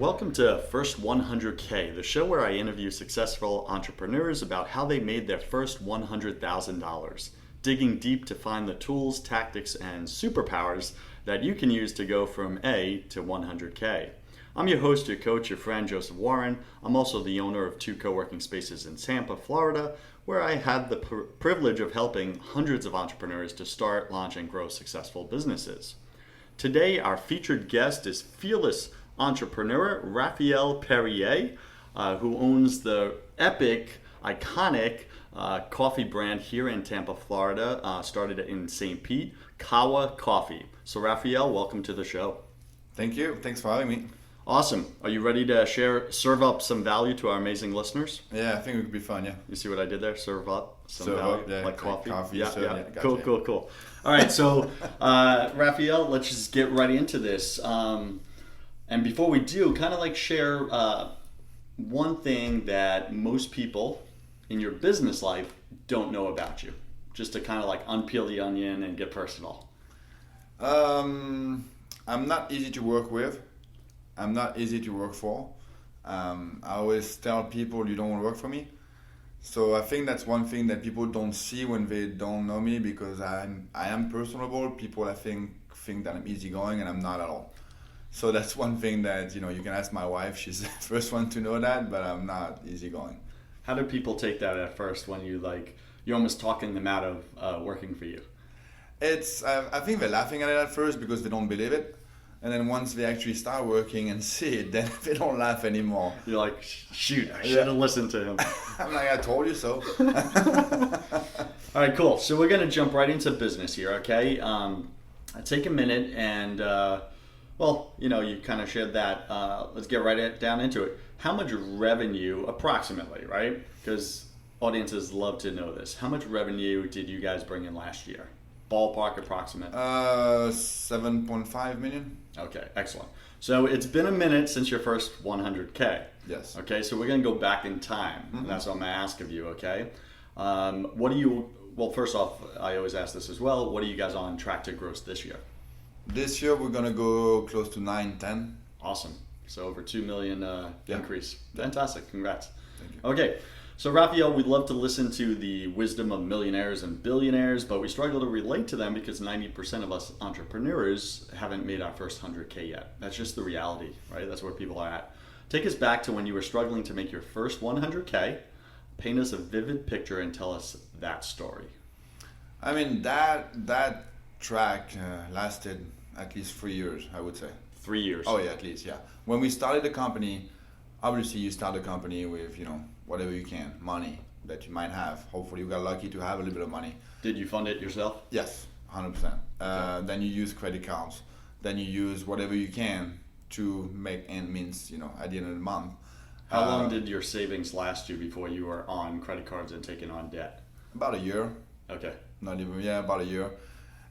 Welcome to First 100K, the show where I interview successful entrepreneurs about how they made their first $100,000, digging deep to find the tools, tactics, and superpowers that you can use to go from A to 100K. I'm your host, your coach, your friend, Joseph Warren. I'm also the owner of two co-working spaces in Tampa, Florida, where I had the privilege of helping hundreds of entrepreneurs to start, launch, and grow successful businesses. Today, our featured guest is fearless entrepreneur Raphael Perrier, who owns the epic, iconic coffee brand here in Tampa, Florida, started in St. Pete, Kahwa Coffee. So Raphael, welcome to the show. Thank you. Thanks for having me. Awesome. Are you ready to serve up some value to our amazing listeners? Yeah, I think it would be fun, yeah. You see what I did there? Serve up some value, yeah, like coffee? Yeah. Gotcha. Cool. All right, so Raphael, let's just get right into this. And before we do, kind of like share one thing that most people in your business life don't know about you, just to kind of like unpeel the onion and get personal. I'm not easy to work with. I'm not easy to work for. I always tell people you don't want to work for me. So I think that's one thing that people don't see when they don't know me, because I am personable. People I think that I'm easygoing, and I'm not at all. So that's one thing that, you can ask my wife. She's the first one to know that, but I'm not easygoing. How do people take that at first when you're almost talking them out of working for you? I think they're laughing at it at first because they don't believe it. And then once they actually start working and see it, then they don't laugh anymore. You're like, shoot, I should have listened to him. I'm like, I told you so. All right, cool. So we're going to jump right into business here, okay? Take a minute and, you kind of shared that. Let's get right down into it. How much revenue, approximately, right? Because audiences love to know this. How much revenue did you guys bring in last year? Ballpark approximate? 7.5 million. Okay, excellent. So it's been a minute since your first 100K. Yes. Okay, so we're going to go back in time. Mm-hmm. And that's what I'm going to ask of you, okay? First off, I always ask this as well. What are you guys on track to gross this year? This year we're going to go close to 9-10. Awesome. So over 2 million increase. Yeah. Fantastic. Congrats. Thank you. Okay. So Raphael, we'd love to listen to the wisdom of millionaires and billionaires, but we struggle to relate to them because 90% of us entrepreneurs haven't made our first 100K yet. That's just the reality, right? That's where people are at. Take us back to when you were struggling to make your first 100K. Paint us a vivid picture and tell us that story. I mean, that track lasted at least 3 years, I would say. 3 years? Oh yeah, at least, yeah. When we started the company, obviously you start a company with, whatever you can, money that you might have. Hopefully you got lucky to have a little bit of money. Did you fund it yourself? Yes, 100%. Okay. Then you use credit cards. Then you use whatever you can to make ends meet, at the end of the month. How long did your savings last you before you were on credit cards and taking on debt? About a year. Okay. About a year.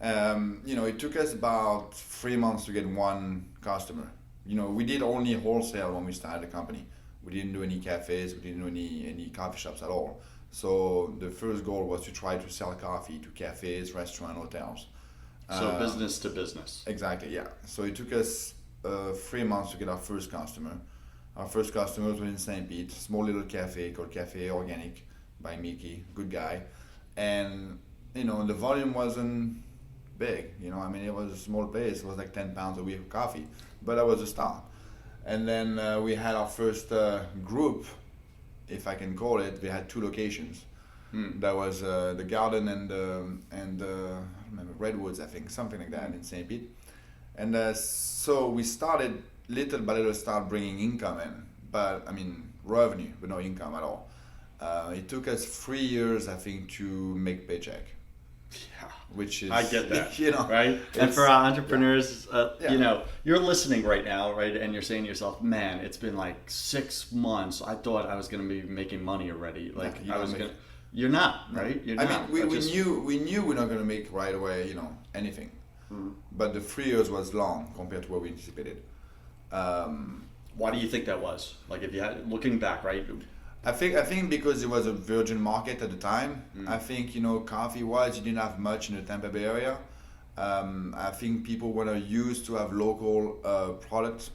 It took us about 3 months to get one customer. We did only wholesale when we started the company. We didn't do any cafes, we didn't do any coffee shops at all. So the first goal was to try to sell coffee to cafes, restaurants, hotels. So business to business. Exactly, yeah. So it took us 3 months to get our first customer. Our first customers were in St. Pete, small little cafe called Cafe Organic by Mickey, good guy. And, the volume wasn't big, it was a small place. It was like 10 pounds a week of coffee, but that was a start. And then we had our first group, if I can call it. We had 2 locations. That was the Garden and I remember Redwoods, I think, something like that in St. Pete. And so we started little by little, start bringing income in, but revenue, but no income at all. It took us 3 years, I think, to make paycheck. Yeah, which is, I get that, right? And it's- for our entrepreneurs, Yeah. you're listening right now, right? And you're saying to yourself, man, it's been like 6 months. I thought I was going to be making money already. Like you're not, right? You're not. We knew we're not going to make right away, anything. But the 3 years was long compared to what we anticipated. Why do you think that was? Like, if you had, looking back, right? I think because it was a virgin market at the time. I think, coffee-wise, you didn't have much in the Tampa Bay area. I think people were used to have local products.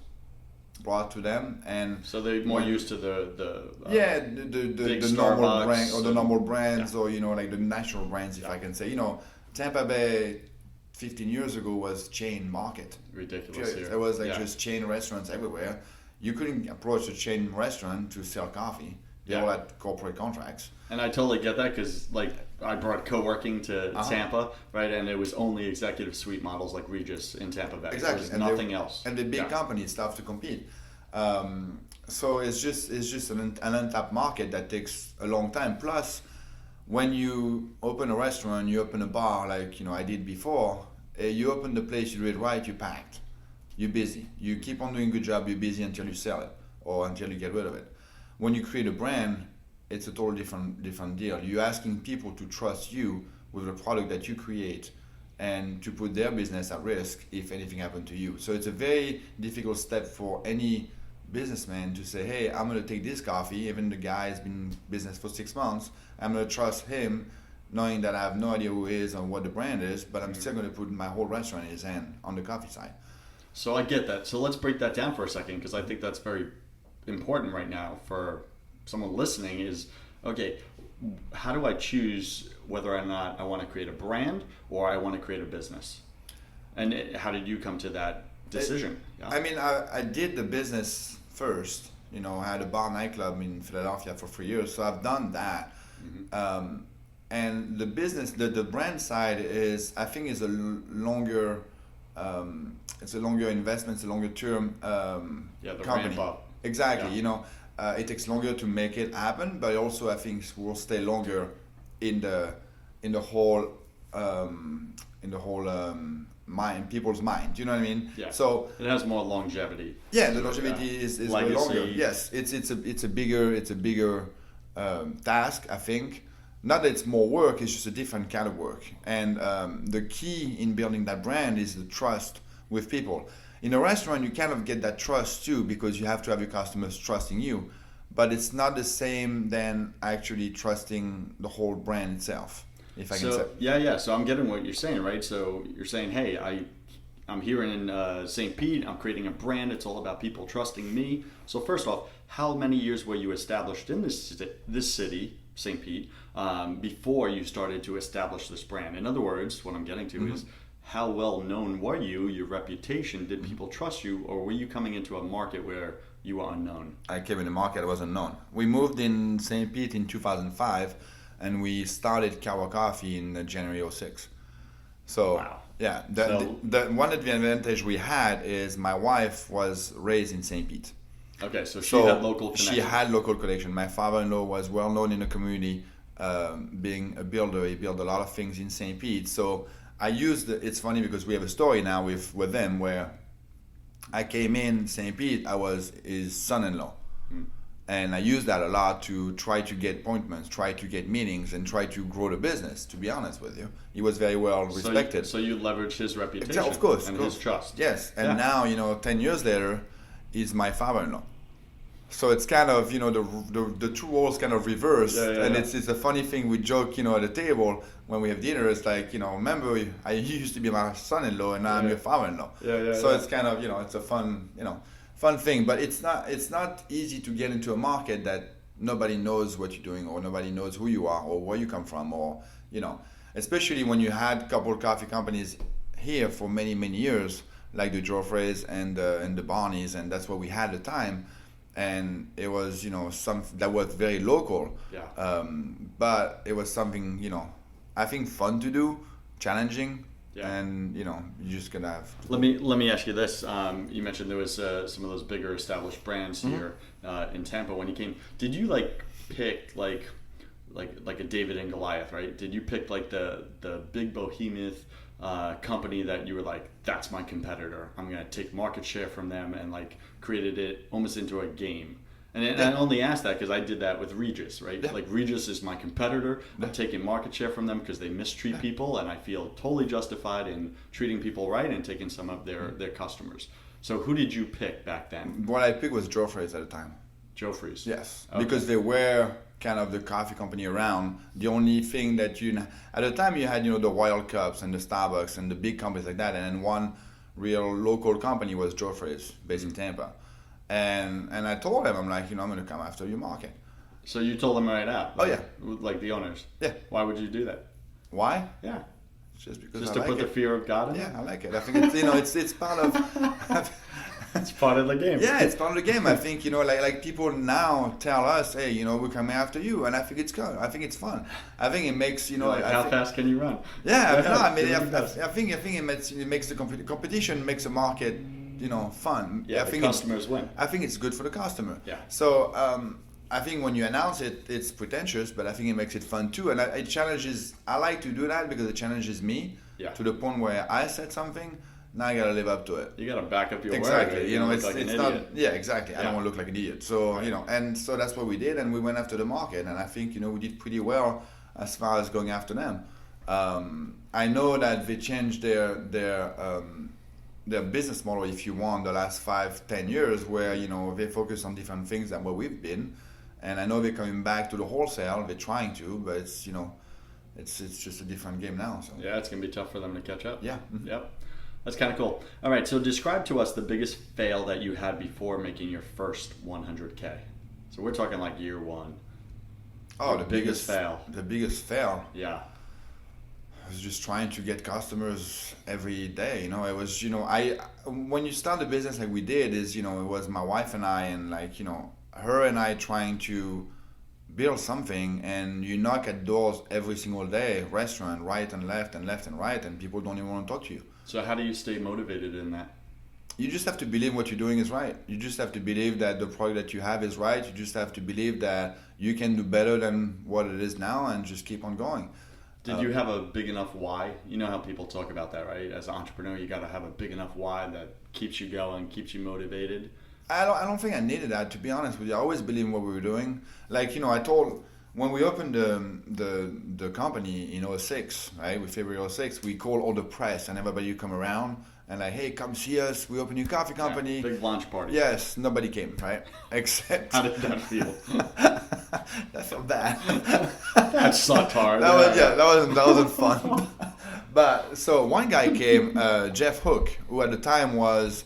brought to them, and so they're more used to the yeah, the normal Starbucks brand or the normal brands, yeah. or like the national brands, if I can say. Tampa Bay 15 years ago was chain market. Ridiculous here. There was just chain restaurants everywhere. You couldn't approach a chain restaurant to sell coffee. They all had corporate contracts. And I totally get that, because like I brought co-working to Tampa, right? And it was only executive suite models like Regis in Tampa Bay. Exactly. There was nothing else. And the big companies have to compete. So it's just an untapped market that takes a long time. Plus, when you open a restaurant, you open a bar like I did before. You open the place, you do it right, you're packed. You're busy. You keep on doing a good job. You're busy until you sell it or until you get rid of it. When you create a brand, it's a totally different deal. You're asking people to trust you with the product that you create, and to put their business at risk if anything happened to you. So it's a very difficult step for any businessman to say, hey, I'm going to take this coffee, even the guy has been in business for 6 months, I'm going to trust him, knowing that I have no idea who he is or what the brand is, but I'm still going to put my whole restaurant in his hand on the coffee side. So I get that. So let's break that down for a second, because I think that's very important right now for someone listening is, okay, how do I choose whether or not I want to create a brand or I want to create a business? And how did you come to that decision? I mean, I did the business first. I had a bar nightclub in Philadelphia for 3 years, so I've done that. Mm-hmm. And the business, the brand side is a longer, it's a longer investment, it's a longer term company. Ramp up. Exactly. It takes longer to make it happen, but also I think will stay longer in the whole mind, people's mind. You know what I mean? Yeah. So it has more longevity. Yeah, the longevity is way longer. Yes, it's a bigger task, I think. Not that it's more work; it's just a different kind of work. And the key in building that brand is the trust with people. In a restaurant, you kind of get that trust too, because you have to have your customers trusting you. But it's not the same than actually trusting the whole brand itself, if I can say. Yeah. So I'm getting what you're saying, right? So you're saying, hey, I'm here in St. Pete. I'm creating a brand. It's all about people trusting me. So first off, how many years were you established in this city, St. Pete, before you started to establish this brand? In other words, what I'm getting to is, how well known were you, your reputation? Did people trust you, or were you coming into a market where you were unknown? I came in the market, I was unknown. We moved in St. Pete in 2005, and we started Kahwa Coffee in January 2006. So, wow. Yeah, the one advantage we had is my wife was raised in St. Pete. Okay, so she had local connection. She had local connection. My father-in-law was well known in the community, being a builder. He built a lot of things in St. Pete. So I used it's funny because we have a story now with them where I came in St. Pete, I was his son-in-law. And I used that a lot to try to get appointments, try to get meetings, and try to grow the business, to be honest with you. He was very well respected. So you leverage his reputation of course, and his trust. Yes, and now, 10 years later, he's my father-in-law. So it's kind of, the two roles kind of reversed. It's a funny thing we joke, at the table when we have dinner. It's like, remember, you used to be my son-in-law and now I'm your father-in-law. So it's kind of, it's a fun, fun thing. But it's not easy to get into a market that nobody knows what you're doing, or nobody knows who you are or where you come from, or, especially when you had a couple of coffee companies here for many, many years, like the Joffreys and the Barneys, and that's what we had at the time. And it was, some that was very local. But it was something, I think fun to do, challenging, and you're just gonna have. Let me ask you this. You mentioned there was some of those bigger established brands here in Tampa when you came. Did you pick like a David and Goliath, right? Did you pick the big behemoth company that you were like, that's my competitor, I'm gonna take market share from them, and created it almost into a game? And I only asked that because I did that with Regis, right? Regis is my competitor. I'm taking market share from them because they mistreat people, and I feel totally justified in treating people right and taking some of their customers. So who did you pick back then? What I picked was Joffrey's at the time. Joffrey's? Yes, okay. Because they were kind of the coffee company around. The only thing that at the time you had, the Royal Cups and the Starbucks and the big companies like that, and then one real local company was Joffrey's, based in Tampa. And I told them, I'm like, I'm going to come after your market. So you told them right out? Oh, yeah. Like the owners? Yeah. Why would you do that? Why? Yeah. Just because Just I to like put it. the fear of God in it? Yeah, I like it. I think it's part of... It's part of the game. Yeah, it's part of the game. I think, like people now tell us, hey, we're coming after you. And I think it's good. I think it's fun. I think it makes, Like, how fast can you run? Yeah, I think it makes the competition makes the market, fun. Yeah, I think customers win. I think it's good for the customer. Yeah. So I think when you announce it, it's pretentious, but I think it makes it fun too. And it challenges, I like to do that because it challenges me to the point where I said something, now I gotta live up to it. You gotta back up your word. Exactly. It's like it's an not. idiot. Yeah, exactly. I Yeah. don't want to look like an idiot. So Right. and so that's what we did, and we went after the market, and I think we did pretty well as far as going after them. I know that they changed their business model, if you want, the last 5-10 years, where they focus on different things than what we've been, and I know they're coming back to the wholesale. They're trying to, but it's it's just a different game now. So Yeah, it's gonna be tough for them to catch up. yeah. Yep. That's kind of cool. All right, so describe to us the biggest fail that you had before making your first 100K. So we're talking like year one. Oh, The biggest fail. The biggest fail. Yeah. I was just trying to get customers every day. It was, when you start a business like we did, it was my wife and I, and her and I trying to build something, and you knock at doors every single day, restaurant, right and left and left and right, and people don't even want to talk to you. So how do you stay motivated in that? You just have to believe what you're doing is right. You just have to believe that the product that you have is right. You just have to believe that you can do better than what it is now, and just keep on going. Did you have a big enough why? You know how people talk about that, right? As an entrepreneur, you got to have a big enough why that keeps you going, keeps you motivated. I don't think I needed that, to be honest with you. I always believed in what we were doing. Like, I told, when we opened the company in 06, right, with February 06, we called all the press and everybody would come around and like, hey, come see us. We open a coffee company. Yeah, big launch party. Yes, nobody came, right? Except. How did that feel? That felt bad. That sucked hard. That wasn't fun. But so one guy came, Jeff Hook, who at the time was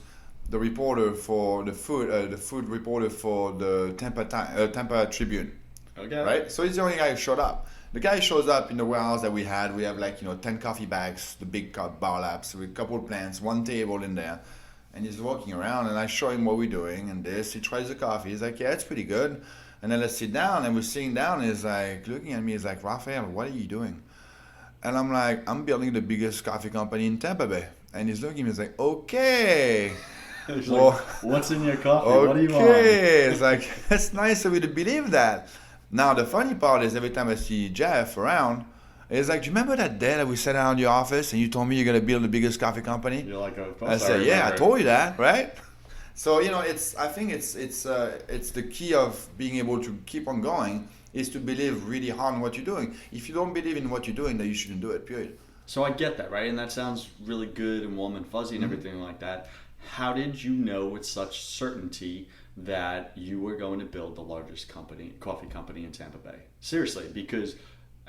the reporter for the food reporter for the Tampa Tribune. Okay. Right? So he's the only guy who showed up. The guy shows up in the warehouse that we had. We have 10 coffee bags, the big bar laps, with a couple of plants, one table in there. And he's walking around, and I show him what we're doing and this. He tries the coffee. He's like, yeah, it's pretty good. And then let's sit down. And we're sitting down, and he's like looking at me. He's like, Raphael, what are you doing? And I'm like, I'm building the biggest coffee company in Tampa Bay. And he's looking at me. He's like, okay. He's Well, like, what's in your coffee? Okay. What do you want? It's like, it's nice of you to believe that. Now, the funny part is every time I see Jeff around, it's like, do you remember that day that we sat down in your office and you told me you're going to build the biggest coffee company? You're like, oh, I said, yeah, I told you that, right? So, I think it's the key of being able to keep on going is to believe really hard in what you're doing. If you don't believe in what you're doing, then you shouldn't do it, period. So I get that, right? And that sounds really good and warm and fuzzy and everything like that. How did you know with such certainty that you were going to build the largest coffee company in Tampa Bay? Seriously, because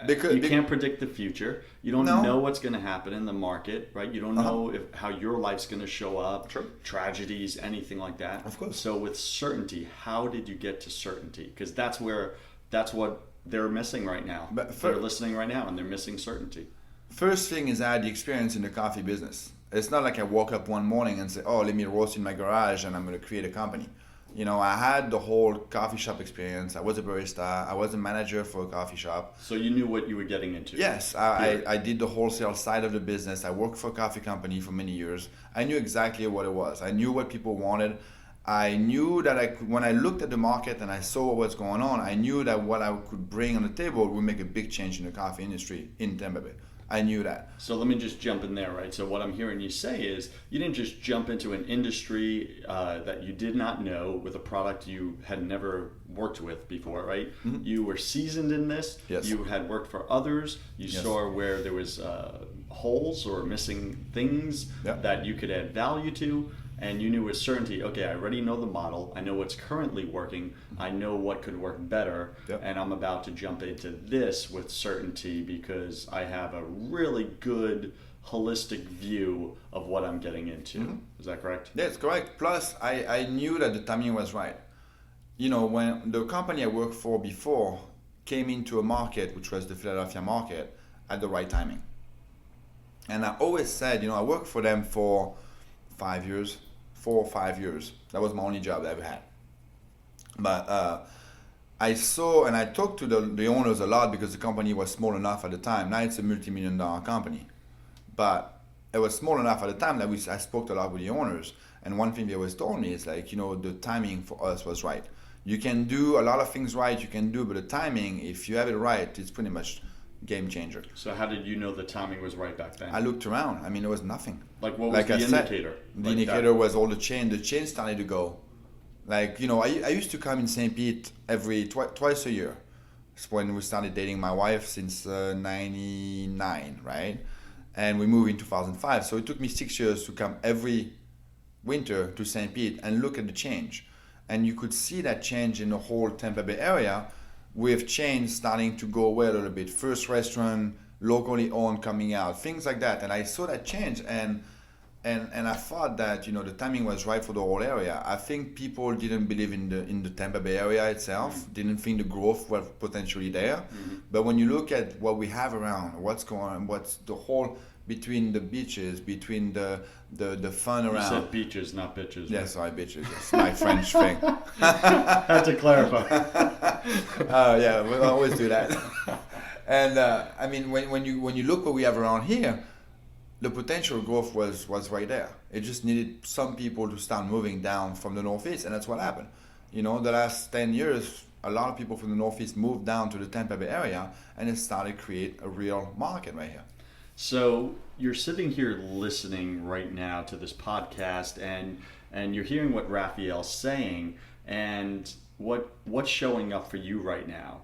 you can't predict the future. You don't know what's going to happen in the market, right? You don't know how your life's going to show up, tragedies, anything like that. Of course. So with certainty, how did you get to certainty? Because that's what they're missing right now. They're listening right now and they're missing certainty. First thing is I had the experience in the coffee business. It's not like I woke up one morning and say, oh, let me roast in my garage and I'm going to create a company. I had the whole coffee shop experience. I was a barista. I was a manager for a coffee shop. So you knew what you were getting into. Yes, I did the wholesale side of the business. I worked for a coffee company for many years. I knew exactly what it was. I knew what people wanted. I knew that when I looked at the market and I saw what was going on, I knew that what I could bring on the table would make a big change in the coffee industry in Tampa Bay. I knew that. So let me just jump in there, right? So what I'm hearing you say is you didn't just jump into an industry that you did not know with a product you had never worked with before, right? Mm-hmm. You were seasoned in this. Yes. You had worked for others. You saw where there was holes or missing things that you could add value to. And you knew with certainty, okay, I already know the model. I know what's currently working. I know what could work better. Yep. And I'm about to jump into this with certainty because I have a really good holistic view of what I'm getting into. Is that correct? That's correct. Plus, I knew that the timing was right. You know, when the company I worked for before came into a market, which was the Philadelphia market, at the right timing. And I always said, you know, I worked for them for 5 years, 4 or 5 years. That was my only job I ever had. But I saw and I talked to the owners a lot because the company was small enough at the time. Now it's a multi-million-dollar company. But it was small enough at the time that I spoke a lot with the owners. And one thing they always told me is like, you know, the timing for us was right. You can do a lot of things right, but the timing, if you have it right, it's pretty much game changer. So how did you know the timing was right back then? I looked around. I mean, there was nothing. Like what was the indicator? The indicator was all the chain. The chain started to go. Like, you know, I used to come in St. Pete twice a year. It's when we started dating my wife since 99, right? And we moved in 2005. So it took me 6 years to come every winter to St. Pete and look at the change. And you could see that change in the whole Tampa Bay area with chains starting to go away a little bit. First restaurant, locally owned coming out, things like that. And I saw that change and I thought that, you know, the timing was right for the whole area. I think people didn't believe in the Tampa Bay area itself, didn't think the growth was potentially there. But when you look at what we have around, what's going on, what's the whole between the beaches, between the fun around. You said beaches, not bitches. Yeah, sorry, bitches. It's my French thing. Had to clarify. Yeah, we always do that. And I mean, when you look what we have around here, the potential growth was right there. It just needed some people to start moving down from the Northeast, and that's what happened. You know, the last 10 years, a lot of people from the Northeast moved down to the Tampa Bay area, and it started to create a real market right here. So you're sitting here listening right now to this podcast, and you're hearing what Raphael's saying, and what's showing up for you right now.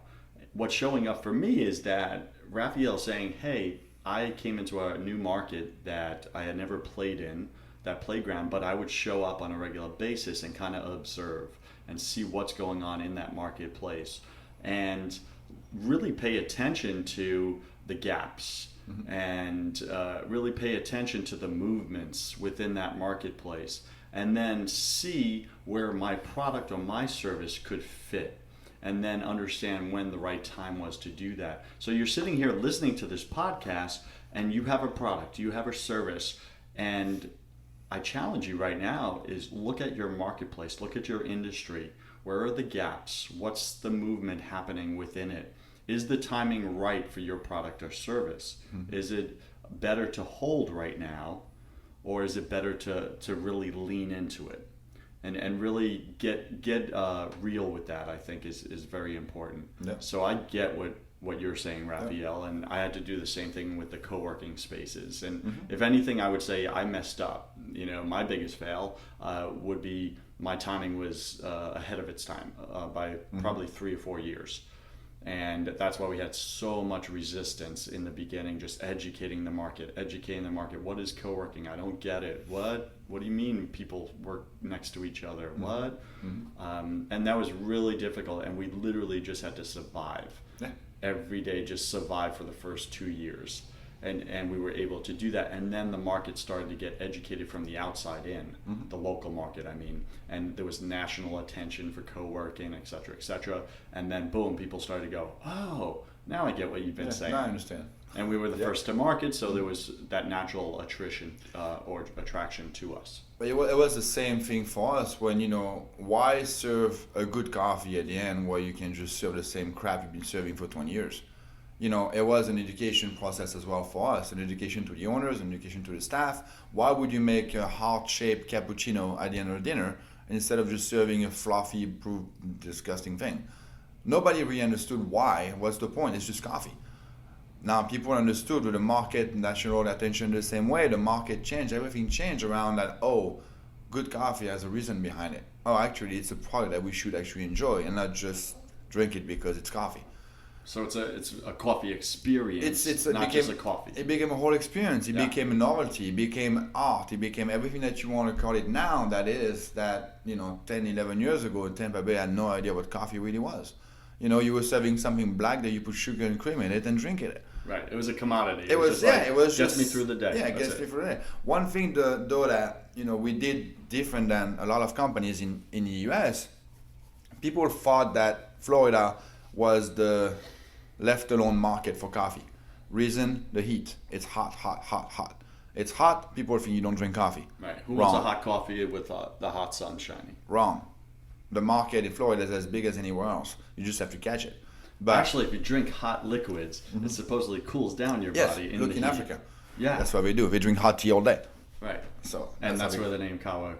What's showing up for me is that Raphael's saying, hey, I came into a new market that I had never played in, that playground, but I would show up on a regular basis and kind of observe and see what's going on in that marketplace and really pay attention to the gaps and really pay attention to the movements within that marketplace and then see where my product or my service could fit and then understand when the right time was to do that. So you're sitting here listening to this podcast and you have a product, you have a service, and I challenge you right now is look at your marketplace, look at your industry. Where are the gaps? What's the movement happening within it? Is the timing right for your product or service? Is it better to hold right now, or is it better to really lean into it? And really get real with that, I think is very important. Yeah. So I get what you're saying, Raphael, and I had to do the same thing with the co-working spaces. And if anything, I would say I messed up. You know, my biggest fail would be my timing was ahead of its time by probably 3 or 4 years. And that's why we had so much resistance in the beginning, just educating the market. What is co-working? I don't get it. What do you mean people work next to each other? What? And that was really difficult. And we literally just had to survive every day, just survive for the first 2 years. And we were able to do that. And then the market started to get educated from the outside in, the local market, I mean. And there was national attention for co-working, et cetera, and then boom, people started to go, oh, now I get what you've been saying. Now I understand. And we were the first to market, so there was that natural attrition or attraction to us. But it was the same thing for us when, you know, why serve a good coffee at the end where you can just serve the same crap you've been serving for 20 years? You know, it was an education process as well for us, an education to the owners, an education to the staff. Why would you make a heart-shaped cappuccino at the end of the dinner instead of just serving a fluffy, disgusting thing? Nobody really understood why. What's the point? It's just coffee. Now, people understood with the market, natural attention the same way. The market changed. Everything changed around that, oh, good coffee has a reason behind it. Oh, actually, it's a product that we should actually enjoy and not just drink it because it's coffee. So it's a coffee experience, not just a coffee. It became a whole experience. It became a novelty. It became art. It became everything that you want to call it now. That is that, you know, 10, 11 years ago in Tampa Bay, I had no idea what coffee really was. You were serving something black that you put sugar and cream in it and drink it. Right. It was a commodity. It was gets just me through the day. Yeah, That's gets me through the day. One thing though that we did different than a lot of companies in the US. People thought that Florida was the left alone market for coffee. Reason, the heat. It's hot, hot, hot, hot. It's hot. People think you don't drink coffee. Right. Who wants a hot coffee with the hot sun shining? Wrong. The market in Florida is as big as anywhere else. You just have to catch it. But actually, if you drink hot liquids, it supposedly cools down your body. Yes, look in Africa. Yeah. That's what we do. We drink hot tea all day. Right. So that's where the name Kahwa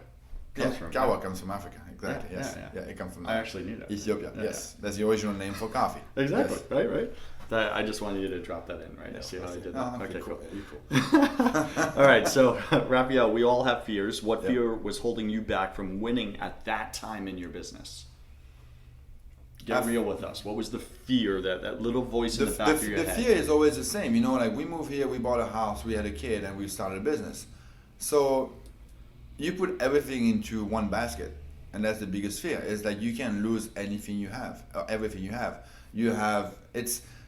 comes from. Kahwa right? comes from Africa. Exactly. Yeah, yes. yeah. It comes from I actually knew that. Ethiopia. Yes. That's the original name for coffee. Exactly. Yes. Right. I just wanted you to drop that in, right? See how I did that? Okay, cool. All right, so Raphael, we all have fears. What fear was holding you back from winning at that time in your business? Get real with us. What was the fear, that little voice in the back of your head? The fear is always the same. Like we moved here, we bought a house, we had a kid, and we started a business. So you put everything into one basket, and that's the biggest fear. Is that you can lose anything you have, or everything you have.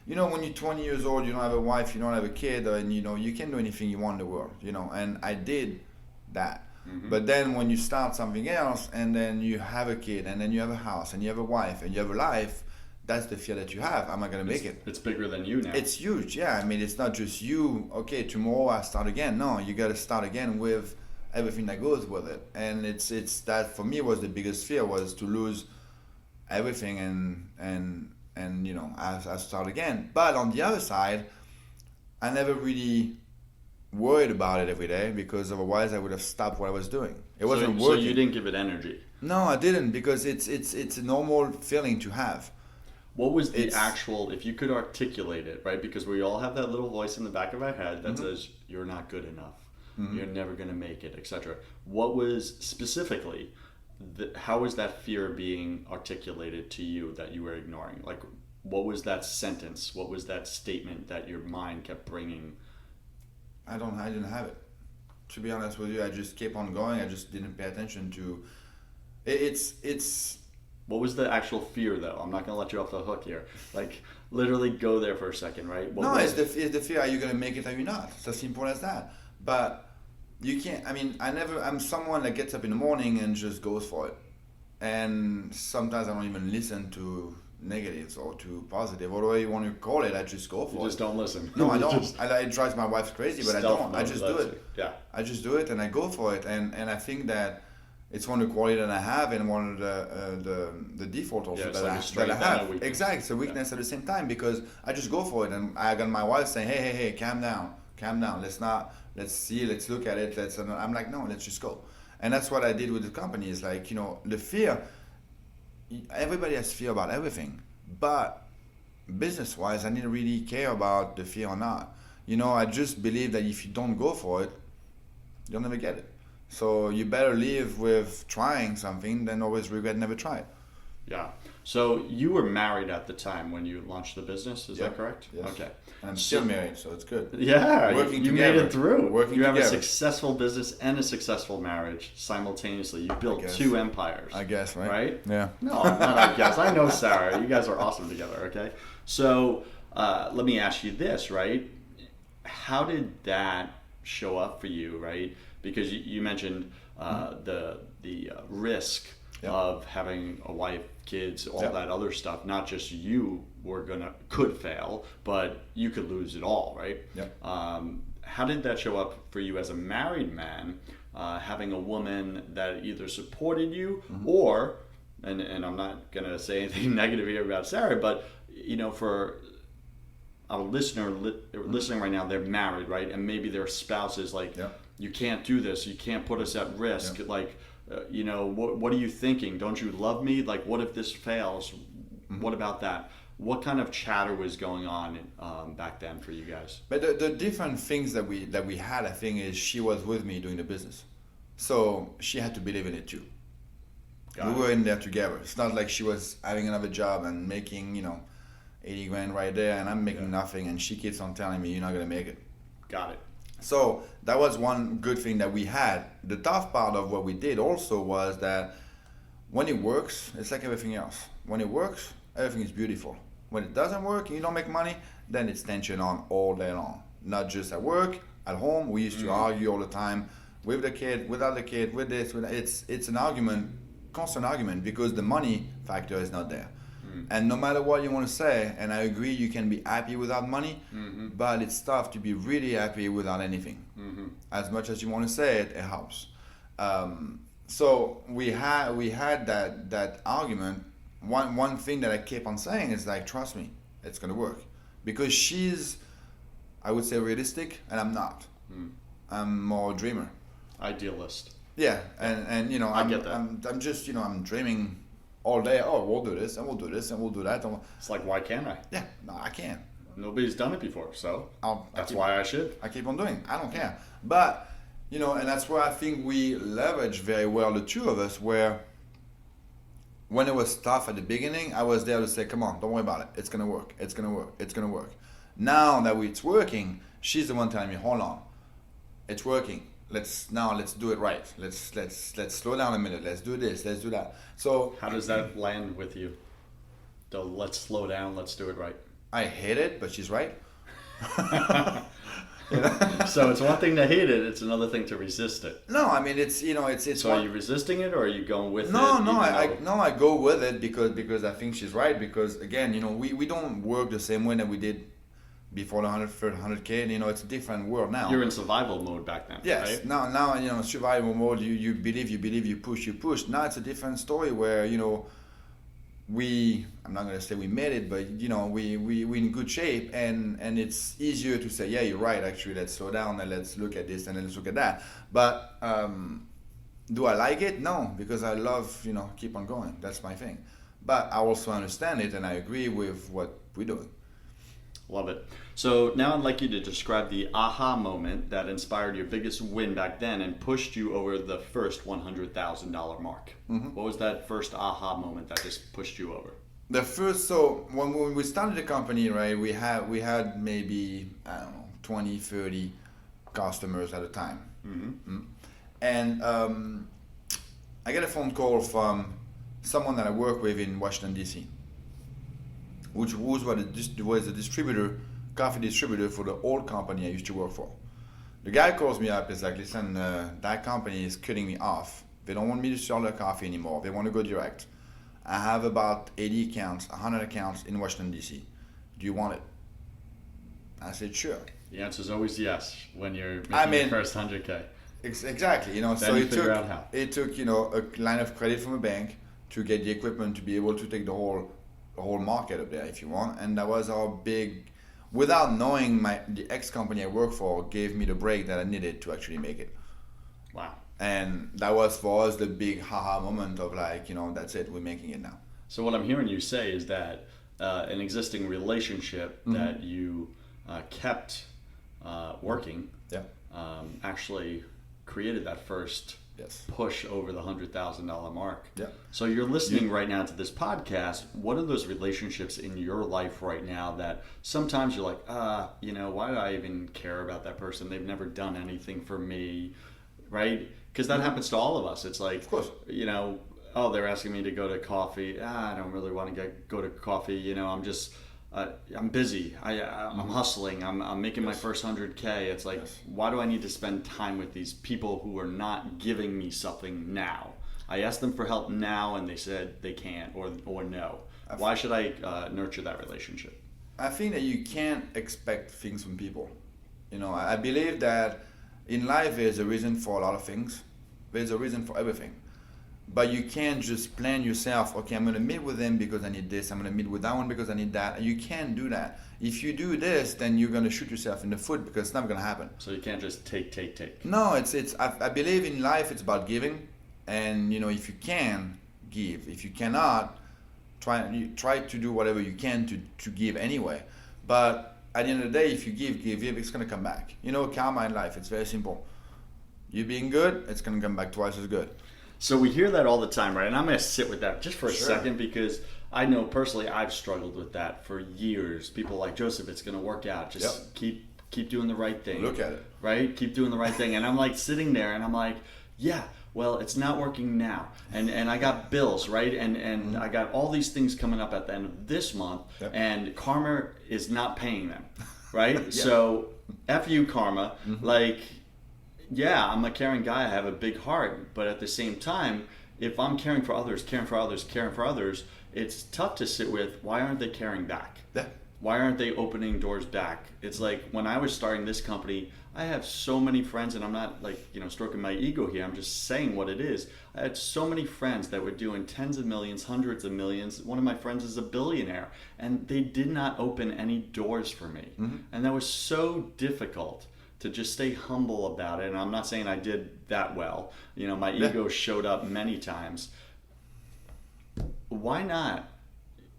When you're 20 years old, you don't have a wife, you don't have a kid, and you can do anything you want in the world. And I did that. Mm-hmm. But then when you start something else, and then you have a kid, and then you have a house, and you have a wife, and you have a life, that's the fear that you have. Am I going to make it? It's bigger than you now. It's huge, yeah. It's not just you, okay, tomorrow I start again. No, you got to start again with everything that goes with it. And it's that for me was the biggest fear, was to lose everything and I start again. But on the other side, I never really worried about it every day, because otherwise I would have stopped what I was doing. It wasn't working. So you didn't give it energy? No, I didn't, because it's a normal feeling to have. What was the actual, if you could articulate it, right? Because we all have that little voice in the back of our head that says, you're not good enough. Mm-hmm. You're never going to make it, etc. What was specifically, how was that fear being articulated to you that you were ignoring? Like, what was that sentence? What was that statement that your mind kept bringing? I didn't have it. To be honest with you, I just kept on going. I just didn't pay attention to it's. What was the actual fear, though? I'm not going to let you off the hook here. Like, literally go there for a second, right? It's the fear. Are you going to make it or are you not? It's as simple as that. But you can't. I'm someone that gets up in the morning and just goes for it. And sometimes I don't even listen to negatives or to positive, whatever you want to call it. I just go for it. You just don't listen. No, I don't. It drives my wife crazy, but I don't. I just do it. Yeah. I just do it and I go for it. And I think that it's one of the qualities that I have, and one of the default also that I have. Exactly, it's a weakness at the same time, because I just go for it, and I got my wife saying, "Hey, calm down. Let's look at it. And I'm like, no, let's just go." And that's what I did with the company. Is like, the fear. Everybody has fear about everything, but business-wise, I didn't really care about the fear or not. I just believe that if you don't go for it, you'll never get it. So you better live with trying something than always regret never trying. Yeah. So you were married at the time when you launched the business, is that correct? Yes. Okay. And I'm still married, so it's good. Yeah. You made it through. You have a successful business and a successful marriage simultaneously. You built two empires. I guess, right? Right? Yeah. No, not I guess. I know Sarah. You guys are awesome together, okay? So let me ask you this, right? How did that show up for you, right? Because you mentioned the risk of having a wife, kids, all that other stuff. Not just you could fail, but you could lose it all, right? Yep. How did that show up for you as a married man, having a woman that either supported you or, and I'm not gonna say anything negative here about Sarah, but for our listening right now, they're married, right? And maybe their spouse is like, you can't do this. You can't put us at risk. Yeah. Like, what are you thinking? Don't you love me? Like, what if this fails? What about that? What kind of chatter was going on back then for you guys? But the different things that we had, I think, is she was with me doing the business, so she had to believe in it too. We were in there together. It's not like she was having another job and making 80 grand right there, and I'm making nothing, and she keeps on telling me, "You're not gonna make it." Got it. So that was one good thing that we had. The tough part of what we did also was that when it works, it's like everything else. When it works, everything is beautiful. When it doesn't work and you don't make money, then it's tension on all day long. Not just at work, at home. We used to argue all the time with the kid, without the kid, with this, with that. It's an argument, constant argument, because the money factor is not there. And no matter what you want to say, and I agree, you can be happy without money, but it's tough to be really happy without anything. As much as you want to say it, it helps. So we had that argument. One thing that I keep on saying is like, trust me, it's gonna work, because she's, I would say, realistic, and I'm not. I'm more a dreamer, idealist. Yeah, and you know, I get that. I'm just, you know, I'm dreaming all day. Oh, we'll do this, and we'll do this, and we'll do that. It's like, why can't I? Yeah, no, I can't. Nobody's done it before, so that's why I should. I keep on doing it. I don't care. But, you know, and that's where I think we leverage very well, the two of us, where when it was tough at the beginning, I was there to say, come on, don't worry about it. It's going to work. It's going to work. It's going to work. Now that it's working, she's the one telling me, hold on, it's working. Let's do it right. Let's slow down a minute. Let's do this. Let's do that. So how does that land with you? The let's slow down. Let's do it right. I hate it, but she's right. So it's one thing to hate it; it's another thing to resist it. No, I mean it's, you know, it's. So are you resisting it, or are you going with it? I go with it because I think she's right. Because again, you know, we don't work the same way that we did before the 100K. You know, it's a different world now. You're in survival mode back then. Yes. Right? Now you know, survival mode. You believe, you push. Now it's a different story where, you know, I'm not gonna say we made it, but you know, we're in good shape, and it's easier to say, yeah, you're right, actually, let's slow down and let's look at this and let's look at that. But do I like it? No, because I love, you know, keep on going. That's my thing. But I also understand it, and I agree with what we're doing. Love it. So now I'd like you to describe the aha moment that inspired your biggest win back then and pushed you over the first $100,000 mark. What was that first aha moment that just pushed you over? The first, so when we started the company, right, we had maybe, I don't know, 20, 30 customers at a time. And I get a phone call from someone that I work with in Washington, D.C., which was a distributor, coffee distributor for the old company I used to work for. The guy calls me up, he's like, listen, that company is cutting me off. They don't want me to sell their coffee anymore. They want to go direct. I have about 80 accounts, 100 accounts in Washington, D.C. Do you want it? I said, sure. The answer is always yes when you're making your first 100K. Exactly. You know, then so it took, you know, a line of credit from a bank to get the equipment to be able to take the whole market up there, if you want. And that was our big, without knowing, the ex company I work for gave me the break that I needed to actually make it. Wow. And that was for us the big haha moment of like, you know, that's it, we're making it now. So what I'm hearing you say is that an existing relationship that you kept working actually created that first push over the $100,000 mark. Yeah. So you're listening right now to this podcast. What are those relationships in your life right now that sometimes you're like, you know, why do I even care about that person? They've never done anything for me, right? Because that happens to all of us. It's like, of course, you know, oh, they're asking me to go to coffee. I don't really want to go to coffee. You know, I'm just, I'm busy. I'm hustling. I'm making my first 100K. It's like, why do I need to spend time with these people who are not giving me something now? I asked them for help now, and they said they can't or no. Why should I nurture that relationship? I think that you can't expect things from people. You know, I believe that in life there's a reason for a lot of things. There's a reason for everything. But you can't just plan yourself, okay, I'm going to meet with them because I need this, I'm going to meet with that one because I need that. You can't do that. If you do this, then you're going to shoot yourself in the foot because it's not going to happen. So you can't just take. No, I believe in life it's about giving. And, you know, if you can, give. If you cannot, try to do whatever you can to give anyway. But at the end of the day, if you give, it's going to come back. You know, karma in life, it's very simple. You being good, it's going to come back twice as good. So we hear that all the time, right? And I'm going to sit with that just for a second because I know personally I've struggled with that for years. People like, Joseph, it's going to work out. Just keep doing the right thing. Look at it. Right? Keep doing the right thing. And I'm like sitting there and I'm like, yeah, well, it's not working now, and I got bills, right, and I got all these things coming up at the end of this month, Yep. and karma is not paying them, right? Yeah. So F you, karma. Like, yeah, I'm a caring guy, I have a big heart, but at the same time, if I'm caring for others, it's tough to sit with, why aren't they caring back? Yeah. Why aren't they opening doors back? It's like when I was starting this company, I have so many friends, and I'm not like, stroking my ego here. I'm just saying what it is. I had so many friends that were doing tens of millions, hundreds of millions. One of my friends is a billionaire, and they did not open any doors for me. And that was so difficult to just stay humble about it. And I'm not saying I did that well. My ego showed up many times. Why not?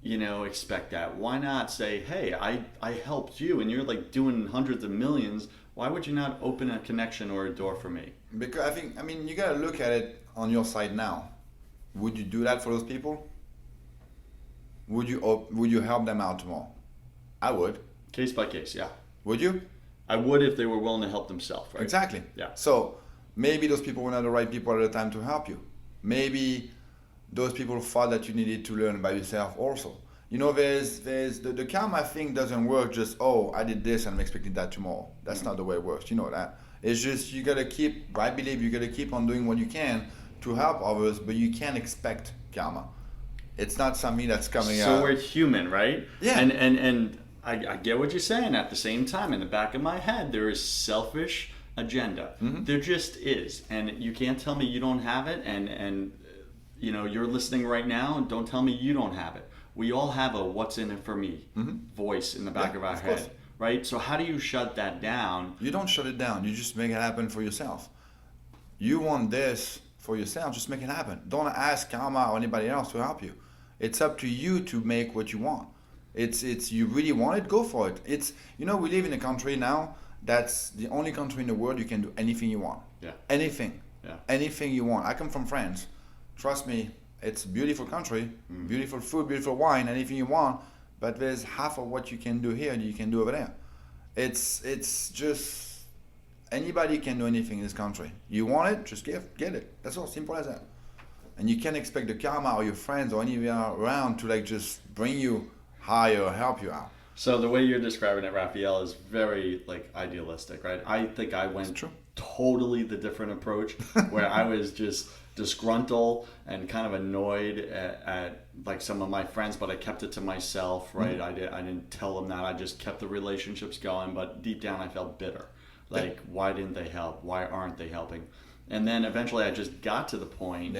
Expect that. Why not say, hey, I helped you and you're like doing hundreds of millions. Why would you not open a connection or a door for me? Because you gotta look at it on your side now. Would you do that for those people? Would you help them out tomorrow? I would. Case by case, yeah. Would you? I would if they were willing to help themselves, right? Exactly. Yeah. So maybe those people were not the right people at the time to help you. Maybe those people thought that you needed to learn by yourself also. There's the karma thing doesn't work just, oh, I did this and I'm expecting that tomorrow. That's not the way it works. You know that. It's just I believe you gotta keep on doing what you can to help others, but you can't expect karma. It's not something that's coming out. So we're human, right? Yeah. And I get what you're saying. At the same time, in the back of my head, there is selfish agenda. There just is. And you can't tell me you don't have it, and you're listening right now, and don't tell me you don't have it. We all have a what's in it for me voice in the back of our head, course. right? So how do you shut that down? You don't shut it down. You just make it happen for yourself. You want this for yourself, just make it happen. Don't ask karma or anybody else to help you. It's up to you to make what you want. It's you really want it, go for it. We live in a country now that's the only country in the world you can do anything you want. Yeah. Anything. Yeah. Anything you want. I come from France. Trust me, it's a beautiful country, beautiful food, beautiful wine, anything you want, but there's half of what you can do here that you can do over there. It's just, anybody can do anything in this country. You want it, just get it. That's all, simple as that. And you can't expect the karma or your friends or anyone around to just bring you higher or help you out. So the way you're describing it, Raphael, is very idealistic, right? I think I went totally the different approach where I was just disgruntled and kind of annoyed at some of my friends, but I kept it to myself, right? I didn't tell them that. I just kept the relationships going, but deep down I felt bitter. Why didn't they help? Why aren't they helping? And then eventually I just got to the point,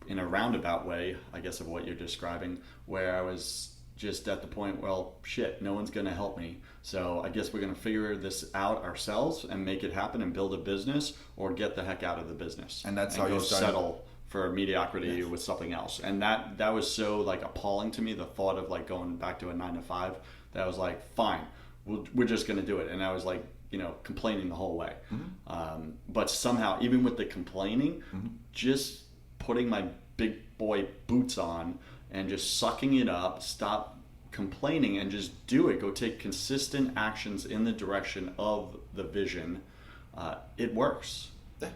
in a roundabout way, I guess, of what you're describing, where I was just at the point, well, shit, no one's going to help me. So I guess we're going to figure this out ourselves and make it happen and build a business, or get the heck out of the business. And that's how you settle for mediocrity with something else. And that was so appalling to me, the thought of going back to a 9-to-5, that I was like, fine, we're just going to do it. And I was complaining the whole way. But somehow, even with the complaining, just putting my big boy boots on and just sucking it up, stop complaining and just do it. Go take consistent actions in the direction of the vision. It works.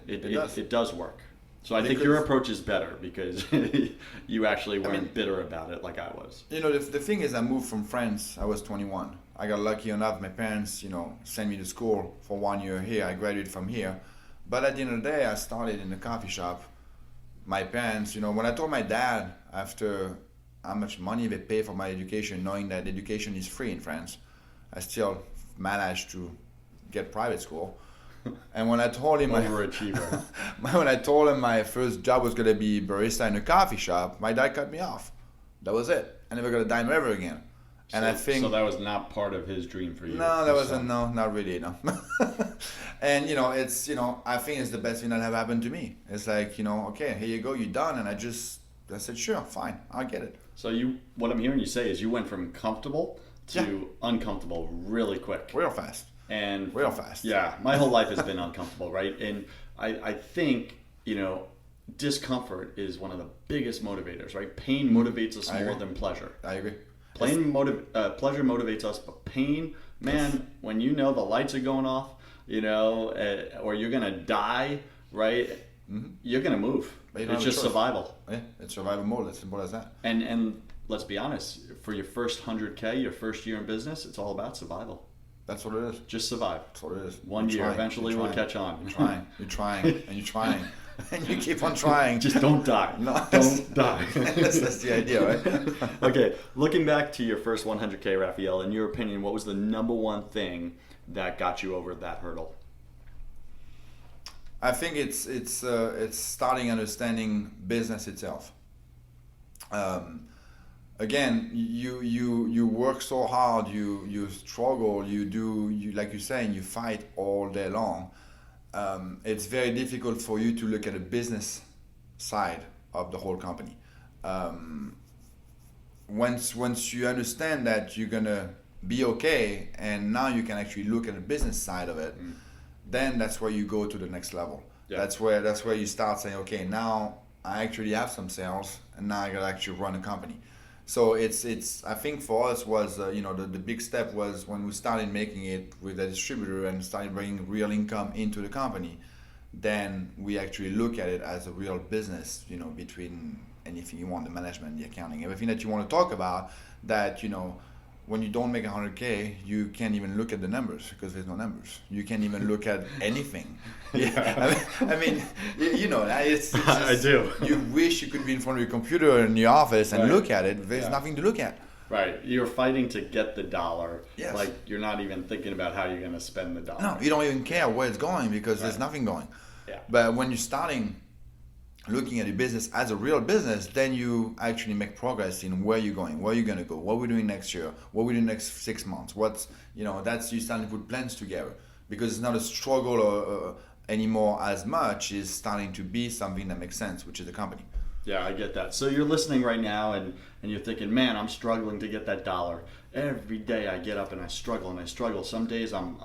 It does work. So I think your approach is better because you actually weren't bitter about it like I was. The thing is, I moved from France. I was 21. I got lucky enough. My parents, sent me to school for 1 year here. I graduated from here. But at the end of the day, I started in a coffee shop. My parents, when I told my dad after how much money they pay for my education, knowing that education is free in France, I still managed to get private school. And when I told him overachiever. When I told him my first job was going to be barista in a coffee shop, my dad cut me off. That was it. I never got a dime ever again. And I think so. That was not part of his dream for you. No, that wasn't. No, not really. No. And it's I think it's the best thing that have happened to me. It's like okay, here you go, you're done. And I said, sure, fine, I'll get it. So what I'm hearing you say is you went from comfortable to uncomfortable really quick. Real fast. And real fast. Yeah, my whole life has been uncomfortable, right? And I think discomfort is one of the biggest motivators, right? Pain motivates us more than pleasure. I agree. Pleasure motivates us, but pain, man, when the lights are going off, or you're gonna die, right? you're going to move. It's just survival. Yeah, it's survival mode. As simple as that. And let's be honest, for your first 100K, your first year in business, it's all about survival. That's what it is. Just survive. That's what it is. One year, eventually we'll catch on. You're trying, and you're trying, and you keep on trying. Just don't die. No, don't die. That's the idea, right? Okay, looking back to your first 100K, Raphael, in your opinion, what was the number one thing that got you over that hurdle? I think it's starting understanding business itself. Again, you work so hard, you struggle, you like you're saying, you fight all day long. It's very difficult for you to look at a business side of the whole company. Once you understand that you're gonna be okay, and now you can actually look at the business side of it, then that's where you go to the next level. Yeah. That's where you start saying, okay, now I actually have some sales, and now I gotta actually run a company. So it's I think for us was the big step was when we started making it with a distributor and started bringing real income into the company. Then we actually look at it as a real business, between anything you want, the management, the accounting, everything that you want to talk about. That when you don't make 100K, you can't even look at the numbers because there's no numbers. You can't even look at anything. Yeah. I mean, it's just, I do. You wish you could be in front of your computer in your office and look at it. There's nothing to look at. Right. You're fighting to get the dollar. Yes. Like you're not even thinking about how you're going to spend the dollar. No, you don't even care where it's going because there's nothing going. Yeah. But when you're starting looking at your business as a real business, then you actually make progress in where you're going, where you're going to go, what we're doing next year, what we do next 6 months. That's you starting to put plans together because it's not a struggle anymore as much. It's starting to be something that makes sense, which is the company. Yeah, I get that. So you're listening right now and you're thinking, man, I'm struggling to get that dollar. Every day I get up and I struggle. Some days I'm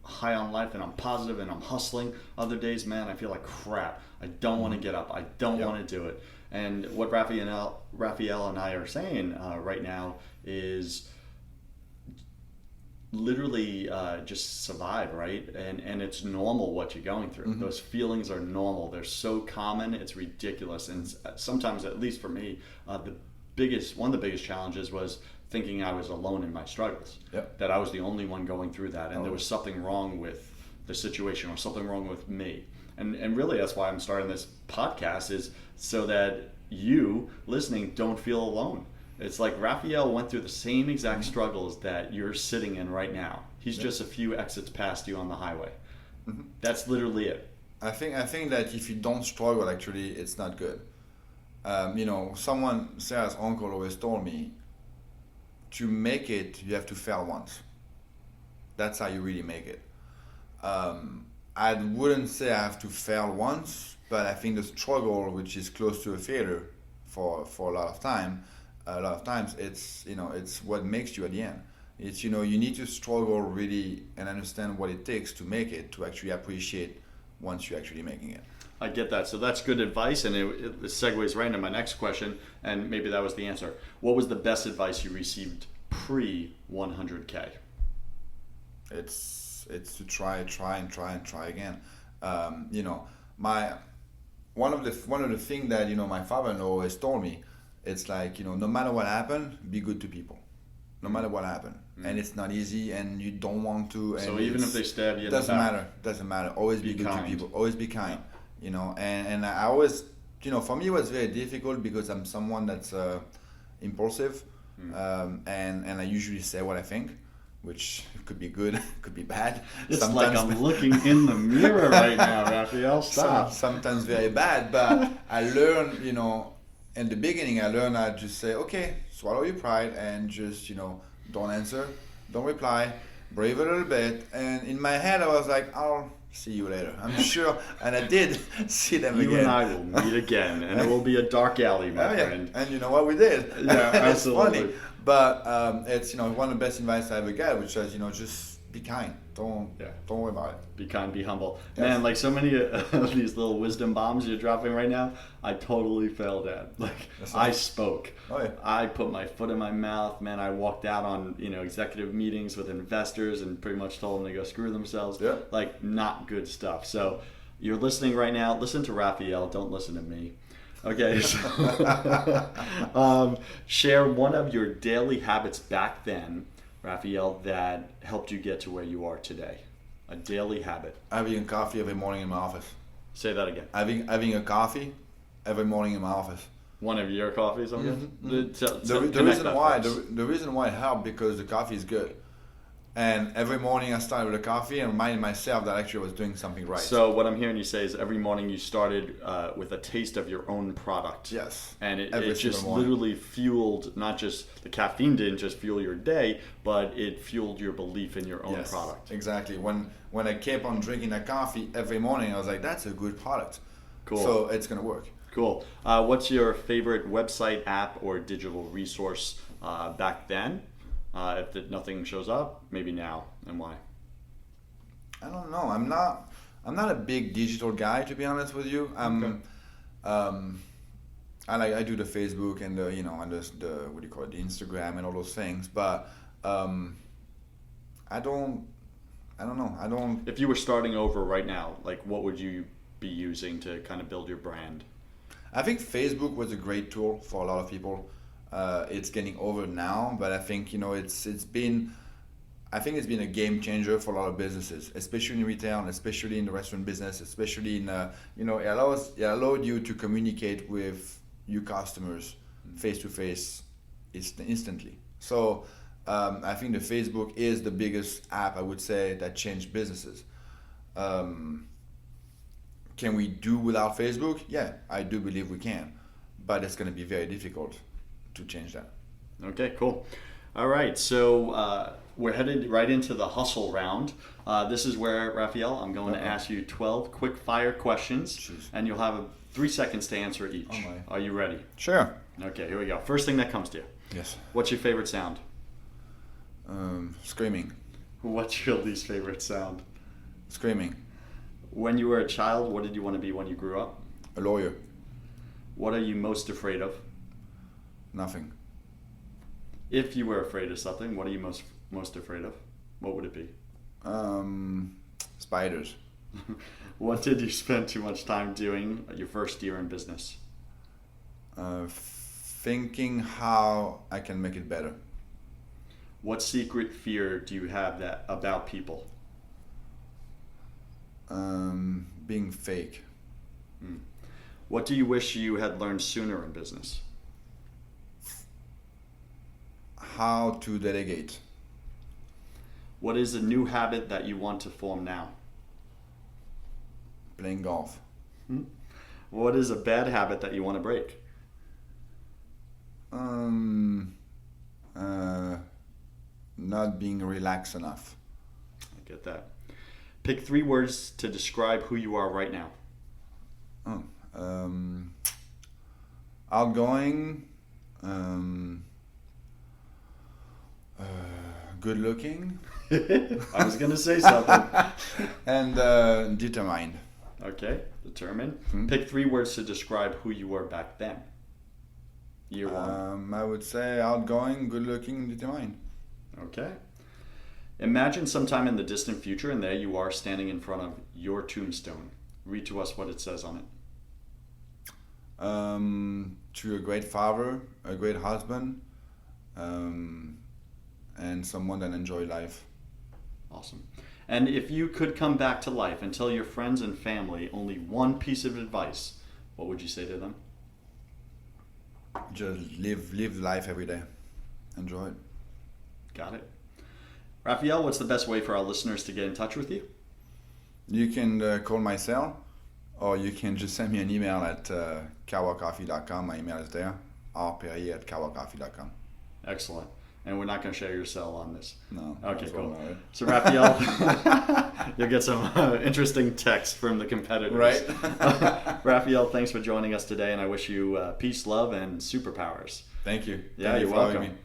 high on life and I'm positive and I'm hustling. Other days, man, I feel like crap. I don't want to get up. I don't want to do it. And what Raphael and I are saying right now is literally just survive, right? And it's normal what you're going through. Mm-hmm. Those feelings are normal. They're so common. It's ridiculous. And sometimes, at least for me, one of the biggest challenges was thinking I was alone in my struggles. Yep. That I was the only one going through that, and there was something wrong with the situation or something wrong with me. And really, that's why I'm starting this podcast, is so that you listening don't feel alone. It's like Raphael went through the same exact struggles that you're sitting in right now. He's just a few exits past you on the highway. Mm-hmm. That's literally it. I think that if you don't struggle, actually, it's not good. Sarah's uncle always told me, to make it, you have to fail once. That's how you really make it. I wouldn't say I have to fail once, but I think the struggle, which is close to a failure for a lot of times, it's what makes you at the end. It's, you need to struggle really and understand what it takes to make it, to actually appreciate once you're actually making it. I get that. So that's good advice, and it segues right into my next question, and maybe that was the answer. What was the best advice you received pre-100K? It's to try again. One of the things that my father-in-law always told me, it's like, no matter what happened, be good to people. No matter what happened. And it's not easy, and you don't want to. And so even if they stab you, doesn't matter. Always be good to people. Always be kind. And I always, for me it was very difficult because I'm someone that's impulsive, and I usually say what I think, which could be good, could be bad. It's sometimes, like I'm looking in the mirror right now, Raphael. Stop. Sometimes very bad, but I learned, in the beginning, I learned I just say, okay, swallow your pride and just, don't answer, don't reply, breathe a little bit. And in my head, I was like, I'll see you later. I'm sure. And I did see them again. You and I will meet again, and it will be a dark alley, my friend. And you know what we did? Yeah, absolutely. It's funny. But it's, one of the best advice I ever got, which says, just be kind. Don't worry about it. Be kind, be humble. Yes. Man, like so many of these little wisdom bombs you're dropping right now, I totally failed at. Like, I spoke. Oh, yeah. I put my foot in my mouth. Man, I walked out on, executive meetings with investors and pretty much told them to go screw themselves. Yeah. Like, not good stuff. So You're listening right now. Listen to Raphael. Don't listen to me. Okay. So, share one of your daily habits back then, Raphael, that helped you get to where you are today. A daily habit. Having a coffee every morning in my office. Say that again. Having a coffee every morning in my office. One of your coffees, okay? The reason why it helped because the coffee is good. And every morning I started with a coffee and reminded myself that actually I was doing something right. So what I'm hearing you say is every morning you started with a taste of your own product. Yes. And it just literally fueled, not just, the caffeine didn't just fuel your day, but it fueled your belief in your own product. Exactly. When I kept on drinking that coffee every morning, I was like, that's a good product. Cool. So it's going to work. Cool. What's your favorite website, app, or digital resource back then? If nothing shows up, maybe now, and why? I don't know. I'm not a big digital guy, to be honest with you. I do the Facebook and the and the what do you call it, the Instagram and all those things, but I don't know. If you were starting over right now, like what would you be using to kind of build your brand? I think Facebook was a great tool for a lot of people. It's getting over now, but I think it's been a game changer for a lot of businesses, especially in retail, and especially in the restaurant business, especially in it allowed you to communicate with your customers face to face instantly. So I think the Facebook is the biggest app, I would say, that changed businesses. Can we do without Facebook? Yeah, I do believe we can, but it's going to be very difficult to change that. Okay, cool. All right, so we're headed right into the hustle round. This is where, Raphael, I'm going to ask you 12 quick fire questions. Jeez. And you'll have 3 seconds to answer each. Oh my. Are you ready? Sure. Okay, here we go. First thing that comes to you. Yes. What's your favorite sound? Screaming. What's your least favorite sound? Screaming. When you were a child, what did you want to be when you grew up? A lawyer. What are you most afraid of? Nothing. If you were afraid of something, what are you most afraid of? What would it be? Spiders. What did you spend too much time doing your first year in business? Thinking how I can make it better. What secret fear do you have about people? Being fake. What do you wish you had learned sooner in business? How to delegate. What is a new habit that you want to form now? Playing golf. What is a bad habit that you want to break? Not being relaxed enough. I get that. Pick 3 words to describe who you are right now. Outgoing, good looking. I was going to say something. And determined. Okay, determined. Pick 3 words to describe who you were back then. Year 1. I would say outgoing, good looking, determined. Okay. Imagine sometime in the distant future, and there you are standing in front of your tombstone. Read to us what it says on it. To a great father, a great husband, and someone that enjoys life. Awesome. And if you could come back to life and tell your friends and family only one piece of advice, what would you say to them? Just live life every day. Enjoy it. Got it. Raphael, what's the best way for our listeners to get in touch with you? You can call my cell, or you can just send me an email at kahwacoffee.com. My email is there, rperrier@kahwacoffee.com. Excellent. And we're not going to share your cell on this. No. Okay, cool. Right. So Raphael, you'll get some interesting text from the competitors. Right. Raphael, thanks for joining us today, and I wish you peace, love, and superpowers. Thank you. Yeah, Thank you're you for having welcome. me.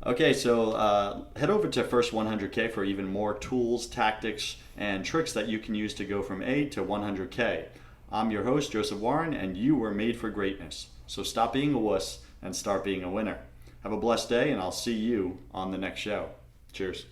Okay, so head over to First 100K for even more tools, tactics, and tricks that you can use to go from A to 100K. I'm your host, Joseph Warren, and you were made for greatness. So stop being a wuss and start being a winner. Have a blessed day, and I'll see you on the next show. Cheers.